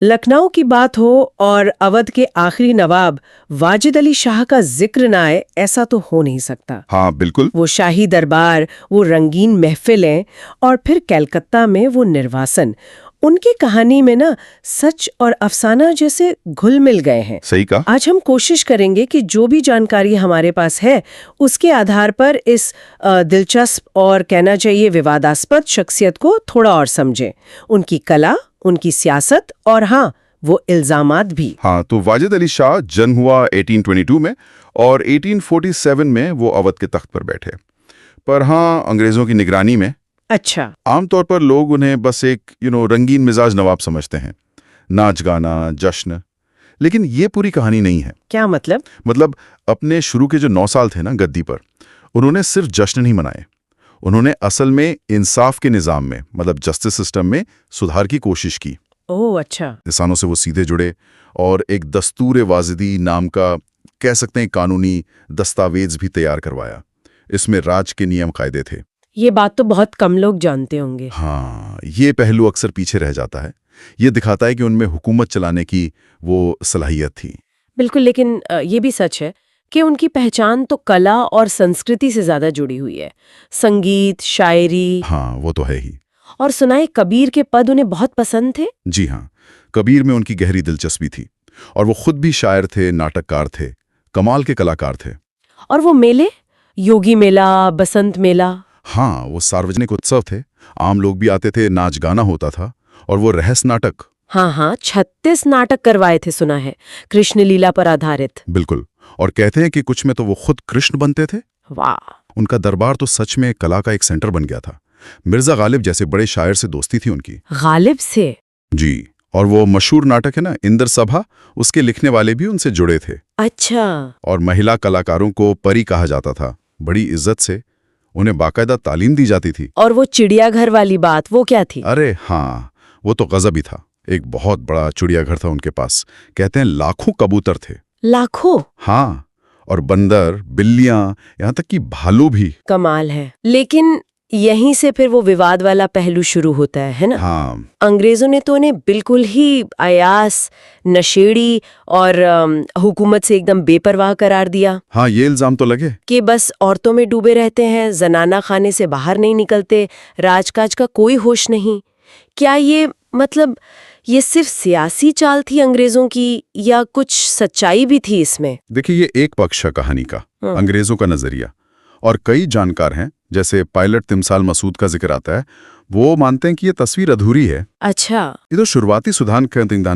लखनऊ की बात हो और अवध के आखिरी नवाब वाजिद अली शाह का जिक्र ना आए, ऐसा तो हो नहीं सकता। हाँ बिल्कुल। वो शाही दरबार, वो रंगीन महफिलें और फिर कलकत्ता में वो निर्वासन, उनकी कहानी में ना सच और अफसाना जैसे घुल मिल गए हैं। सही कहा। आज हम कोशिश करेंगे कि जो भी जानकारी हमारे पास है उसके आधार पर इस दिलचस्प और कहना चाहिए विवादास्पद शख्सियत को थोड़ा और समझें, उनकी कला, उनकी सियासत और हाँ, वो इल्जामात भी। हाँ, तो वाजिद अली शाह जन्म हुआ 1822 में और 1847 में वो अवध के तख्त पर बैठे। पर हाँ, अंग्रेजों की निगरानी में। अच्छा। आमतौर पर लोग उन्हें बस एक रंगीन मिजाज नवाब समझते हैं, नाच गाना, जश्न। लेकिन ये पूरी कहानी नहीं है। क्या मतलब? मतलब अपने शुरू के जो 9 साल थे ना गद्दी पर, उन्होंने सिर्फ जश्न नहीं मनाए, उन्होंने असल में इंसाफ के निज़ाम में, मतलब जस्टिस सिस्टम में सुधार की कोशिश की। ओह अच्छा। किसानों से वो सीधे जुड़े और एक दस्तूर वाजिदी नाम का, कह सकते हैं, कानूनी दस्तावेज भी तैयार करवाया। इसमें राज के नियम कायदे थे। ये बात तो बहुत कम लोग जानते होंगे। हाँ, ये पहलू अक्सर पीछे रह जाता है। ये दिखाता है कि उनमें हुकूमत चलाने की वो सलाहियत थी। बिल्कुल, लेकिन ये भी सच है कि उनकी पहचान तो कला और संस्कृति से ज्यादा जुड़ी हुई है। संगीत, शायरी। हाँ, वो तो है ही। और सुनाए कबीर के पद उन्हें बहुत पसंद थे। जी हाँ, कबीर में उनकी गहरी दिलचस्पी थी और वो खुद भी शायर थे, नाटककार थे, कमाल के कलाकार थे। और वो मेले, योगी मेला, बसंत मेला। हाँ, वो सार्वजनिक उत्सव थे, आम लोग भी आते थे, नाच गाना होता था। और वो रहस्य नाटक। हाँ, 36 नाटक करवाए थे सुना है, कृष्ण लीला पर आधारित। बिल्कुल। और कहते हैं कि कुछ में तो वो खुद कृष्ण बनते थे। वाह। उनका दरबार तो सच में कला का एक सेंटर बन गया था। मिर्जा गालिब जैसे बड़े शायर से दोस्ती थी उनकी। गालिब से? जी। और वो मशहूर नाटक है ना इंद्र सभा, उसके लिखने वाले भी उनसे जुड़े थे। अच्छा। और महिला कलाकारों को परी कहा जाता था, बड़ी इज्जत से, उन्हें बाकायदा तालीम दी जाती थी। और वो चिड़ियाघर वाली बात, वो क्या थी? अरे हाँ, वो तो गजब ही था। एक बहुत बड़ा चिड़ियाघर था उनके पास। कहते हैं लाखों कबूतर थे। लाखों? हाँ, और बंदर, बिल्लियां, यहाँ तक कि भालू भी। कमाल है। लेकिन यहीं से फिर वो विवाद वाला पहलू शुरू होता है ना? हाँ। अंग्रेजों ने तो उन्हें बिल्कुल ही अयास, नशेड़ी और हुकूमत से एकदम बेपरवाह करार दिया। हाँ, ये इल्जाम तो लगे कि बस औरतों में डूबे रहते हैं, जनाना खाने से बाहर नहीं निकलते, राजकाज का कोई होश नहीं। क्या ये मतलब ये सिर्फ सियासी चाल थी अंग्रेजों की या कुछ सच्चाई भी थी इसमें? देखिए, ये एक पक्ष है कहानी का, अंग्रेजों का नजरिया। और कई जानकार हैं, जैसे पायलट तिमसाल मसूद का जिक्र आता है, वो मानते हैं कि ये तस्वीर अधूरी है। अच्छा। ये तो शुरुआती सुधार